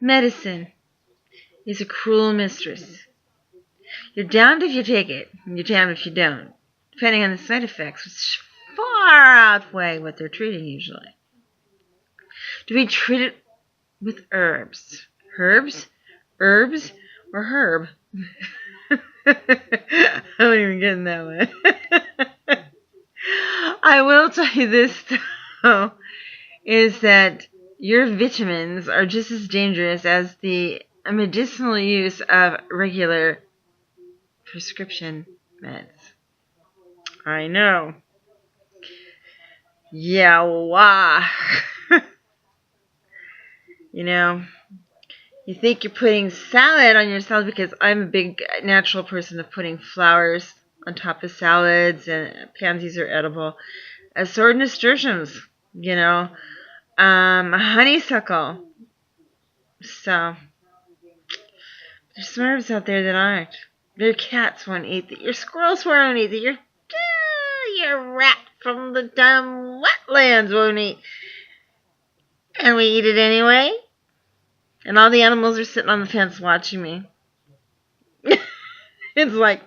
Medicine is a cruel mistress. You're damned if you take it, and you're damned if you don't, depending on the side effects, which far outweigh what they're treating usually. Do we treat it with herbs? Herbs? Herbs? Or herb? I don't even get in that one. I will tell you this, though, is that your vitamins are just as dangerous as the medicinal use of regular prescription meds. I know. Yeah, wah. You know, you think you're putting salad on your salad because I'm a big natural person of putting flowers on top of salads, and pansies are edible. Sword nasturtiums, honeysuckle. So, there's some herbs out there that aren't. Your cats won't eat that. Your squirrels won't eat that. Your rat from the dumb wetlands won't eat. And we eat it anyway. And all the animals are sitting on the fence watching me. It's like,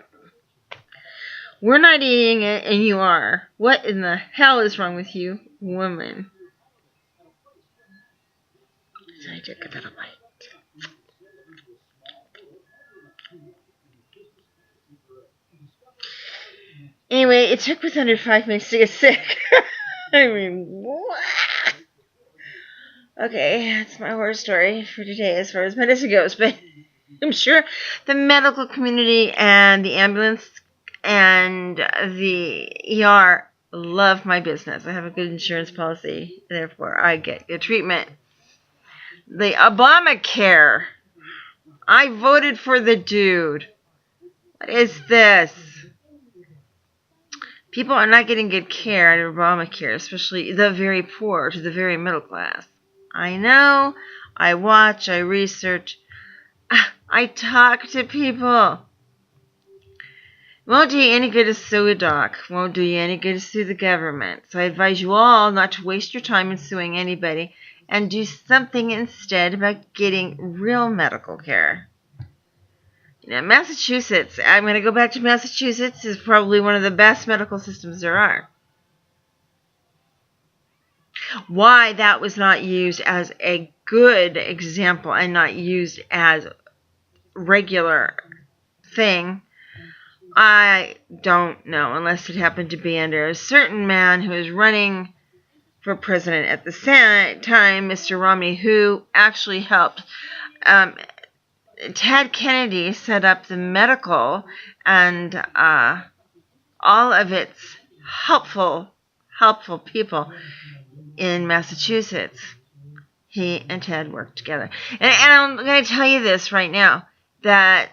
we're not eating it and you are. What in the hell is wrong with you, woman? So I took a little bite. Anyway, it took within under 5 minutes to get sick. I mean, what? Okay, that's my horror story for today as far as medicine goes. But I'm sure the medical community and the ambulance and the ER love my business. I have a good insurance policy, therefore I get good treatment. The Obamacare. I voted for the dude. What is this? People are not getting good care under Obamacare, especially the very poor to the very middle class. I know. I watch. I research. I talk to people. Won't do you any good to sue a doc. Won't do you any good to sue the government. So I advise you all not to waste your time in suing anybody and do something instead about getting real medical care. Massachusetts, I'm going to go back to Massachusetts, is probably one of the best medical systems there are. Why that was not used as a good example and not used as regular thing, I don't know, unless it happened to be under a certain man who was running for president at the same time, Mr. Romney, who actually helped Ted Kennedy set up the medical and all of its helpful people in Massachusetts. He and Ted worked together. And I'm going to tell you this right now, that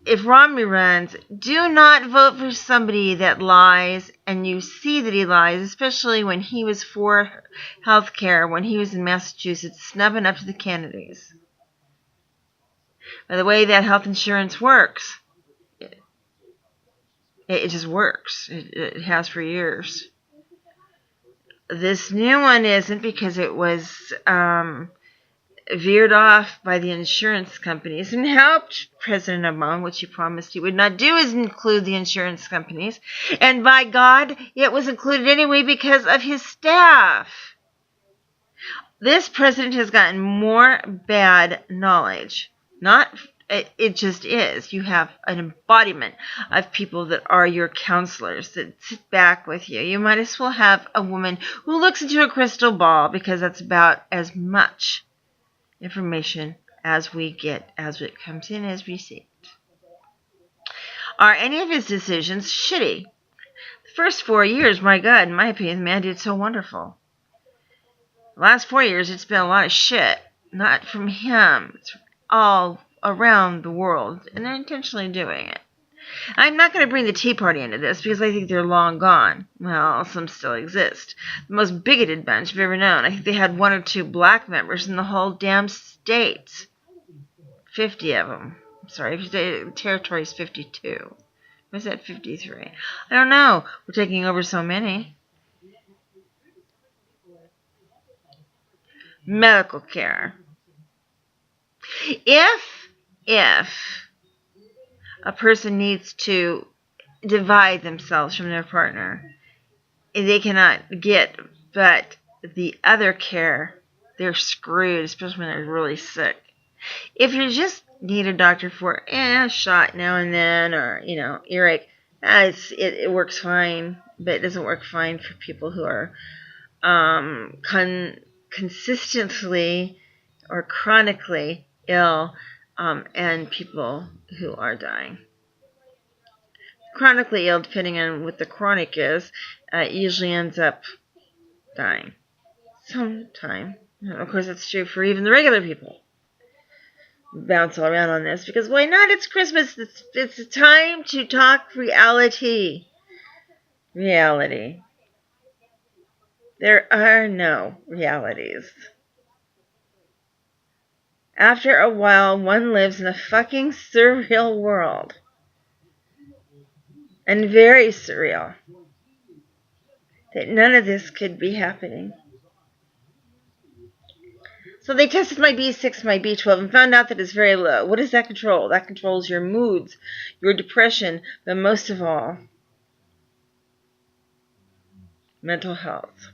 if Romney runs, do not vote for somebody that lies, and you see that he lies, especially when he was for health care, when he was in Massachusetts, snubbing up to the Kennedys. By the way that health insurance works, it just works. It has for years. This new one isn't, because it was veered off by the insurance companies and helped President Obama, which he promised he would not do, is include the insurance companies. And by God, it was included anyway because of his staff. This president has gotten more bad knowledge. It just is. You have an embodiment of people that are your counselors that sit back with you. You might as well have a woman who looks into a crystal ball, because that's about as much information as we get as it comes in as received. Are any of his decisions shitty? The first 4 years, my God, in my opinion, the man did so wonderful. The last 4 years, it's been a lot of shit. Not from him. It's all around the world, and they're intentionally doing it. I'm not going to bring the Tea Party into this, because I think they're long gone. Well, some still exist. The most bigoted bunch I've ever known. I think they had 1 or 2 black members in the whole damn state. 50 of them. I'm sorry, the territory's 52. Was that 53? I don't know. We're taking over so many. Medical care. If a person needs to divide themselves from their partner, they cannot get but the other care, they're screwed, especially when they're really sick. If you just need a doctor for a shot now and then, or earache, it works fine, but it doesn't work fine for people who are consistently or chronically ill, and people who are dying. Chronically ill, depending on what the chronic is, usually ends up dying sometime. Of course, that's true for even the regular people. Bounce all around on this because why not? It's Christmas. It's time to talk reality. Reality. There are no realities. After a while, one lives in a fucking surreal world. And very surreal. That none of this could be happening. So they tested my B6, my B12, and found out that it's very low. What does that control? That controls your moods, your depression, but most of all, mental health.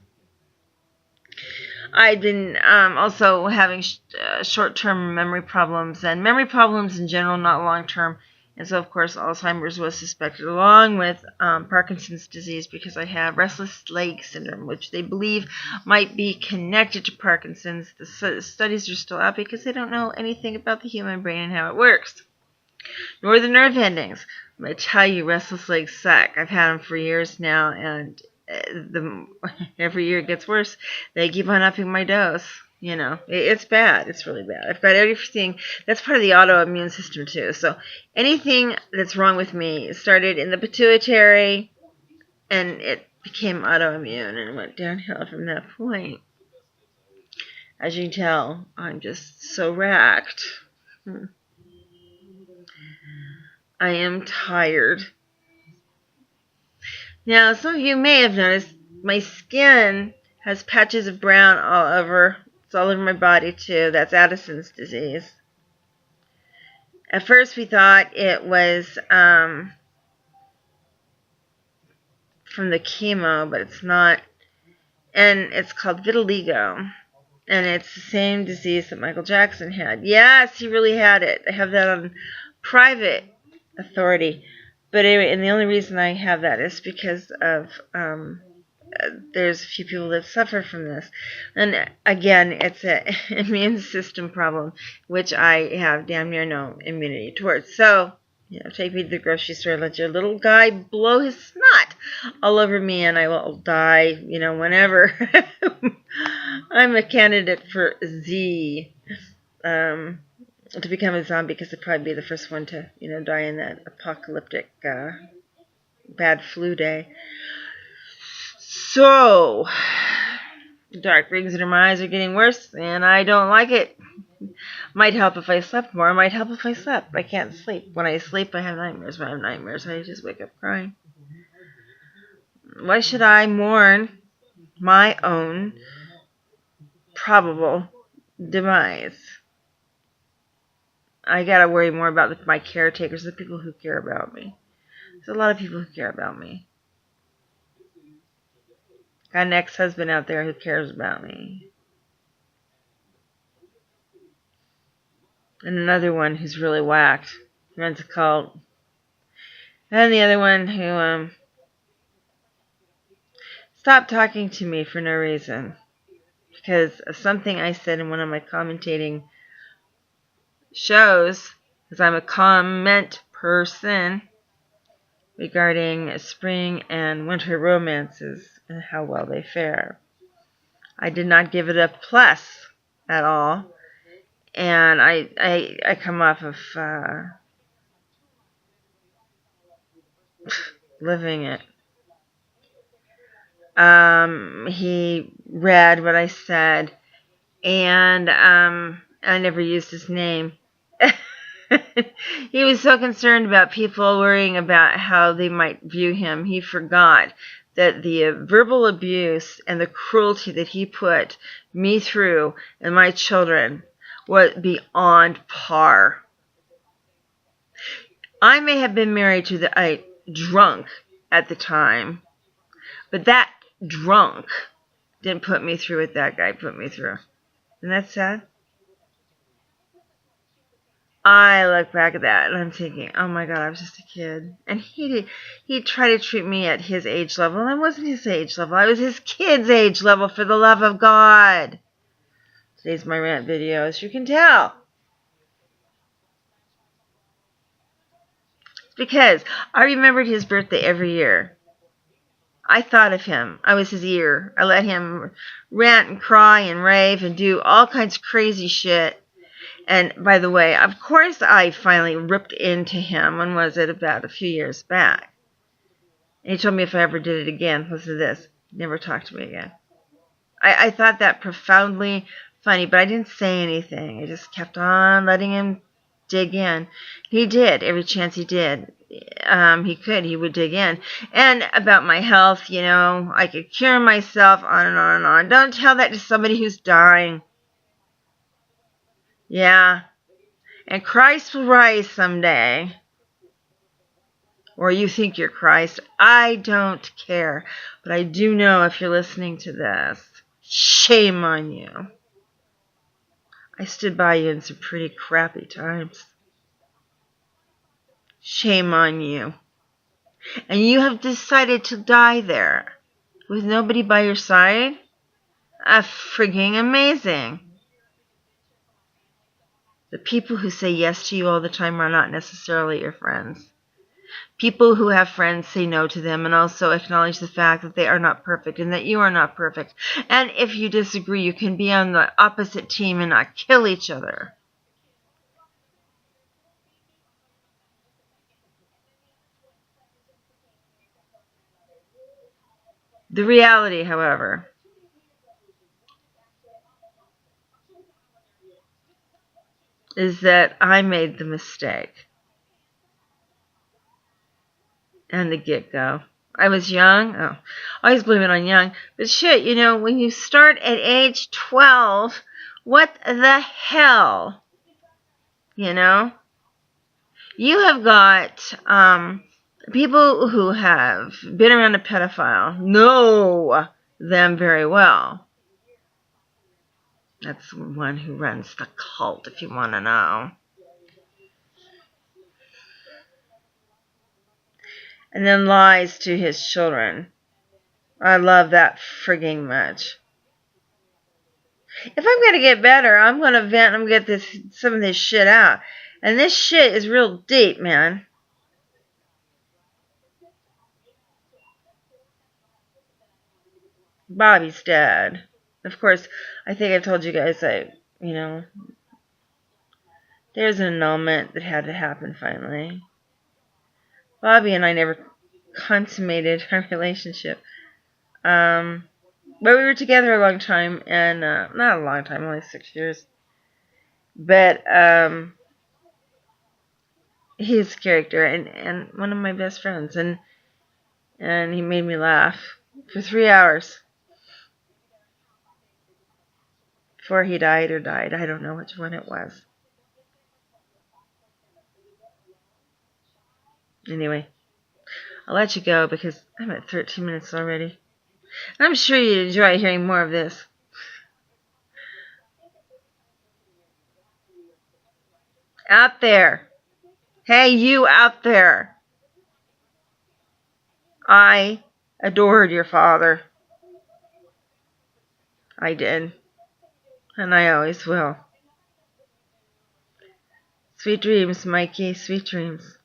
I'd been also having short-term memory problems, and memory problems in general, not long-term. And so, of course, Alzheimer's was suspected, along with Parkinson's disease, because I have restless leg syndrome, which they believe might be connected to Parkinson's. The studies are still out because they don't know anything about the human brain and how it works, nor the nerve endings. I tell you, restless legs suck. I've had them for years now, and every year it gets worse. They keep on upping my dose. It's bad. It's really bad. I've got everything. That's part of the autoimmune system too. So anything that's wrong with me started in the pituitary, and it became autoimmune and went downhill from that point. As you can tell, I'm just so racked. I am tired. Now, some of you may have noticed my skin has patches of brown all over. It's all over my body, too. That's Addison's disease. At first, we thought it was from the chemo, but it's not. And it's called vitiligo. And it's the same disease that Michael Jackson had. Yes, he really had it. I have that on private authority. But anyway, and the only reason I have that is because of there's a few people that suffer from this. And again, it's an immune system problem, which I have damn near no immunity towards. So, take me to the grocery store, let your little guy blow his snot all over me, and I will die, whenever. I'm a candidate for Z. To become a zombie, because I'd probably be the first one to, die in that apocalyptic bad flu day. So, dark rings under my eyes are getting worse, and I don't like it. Might help if I slept more. Might help if I slept. I can't sleep. When I sleep, I have nightmares. When I have nightmares, I just wake up crying. Why should I mourn my own probable demise? I gotta worry more about my caretakers, the people who care about me. There's a lot of people who care about me. Got an ex-husband out there who cares about me. And another one who's really whacked. Runs a cult. And the other one who stopped talking to me for no reason. Because of something I said in one of my commentating shows, because I'm a comment person, regarding spring and winter romances and how well they fare. I did not give it a plus at all, and I come off of living it. He read what I said, and I never used his name. He was so concerned about people worrying about how they might view him. He forgot that the verbal abuse and the cruelty that he put me through and my children was beyond par. I may have been married to a drunk at the time, but that drunk didn't put me through what that guy put me through. Isn't that sad? I look back at that and I'm thinking, oh my God, I was just a kid. And he tried to treat me at his age level, and I wasn't his age level. I was his kid's age level, for the love of God. Today's my rant video, as you can tell. It's because I remembered his birthday every year. I thought of him. I was his ear. I let him rant and cry and rave and do all kinds of crazy shit. And by the way, of course I finally ripped into him. When was it? About a few years back. And he told me if I ever did it again, listen to this, never talk to me again. I thought that profoundly funny, but I didn't say anything. I just kept on letting him dig in. He did, every chance he did. He would dig in. And about my health, I could cure myself, on and on and on. Don't tell that to somebody who's dying. Yeah. And Christ will rise someday. Or you think you're Christ. I don't care. But I do know, if you're listening to this, shame on you. I stood by you in some pretty crappy times. Shame on you. And you have decided to die there with nobody by your side? Frigging amazing. The people who say yes to you all the time are not necessarily your friends. People who have friends say no to them, and also acknowledge the fact that they are not perfect and that you are not perfect. And if you disagree, you can be on the opposite team and not kill each other. The reality, however, is that I made the mistake and the get-go. I was young. I always blame it on young. But shit, when you start at age 12, what the hell? You have got people who have been around a pedophile know them very well. That's one who runs the cult, if you want to know. And then lies to his children. I love that frigging much. If I'm going to get better, I'm going to vent. I'm going to get some of this shit out. And this shit is real deep, man. Bobby's dead. Of course, I think I've told you guys that, there's an annulment that had to happen finally. Bobby and I never consummated our relationship. But we were together a long time, and not a long time, only 6 years. But his character and one of my best friends, and he made me laugh for 3 hours before he died or died. I don't know which one it was. Anyway, I'll let you go because I'm at 13 minutes already. I'm sure you'd enjoy hearing more of this. Out there. Hey, you out there. I adored your father. I did. And I always will. Sweet dreams, Mikey. Sweet dreams.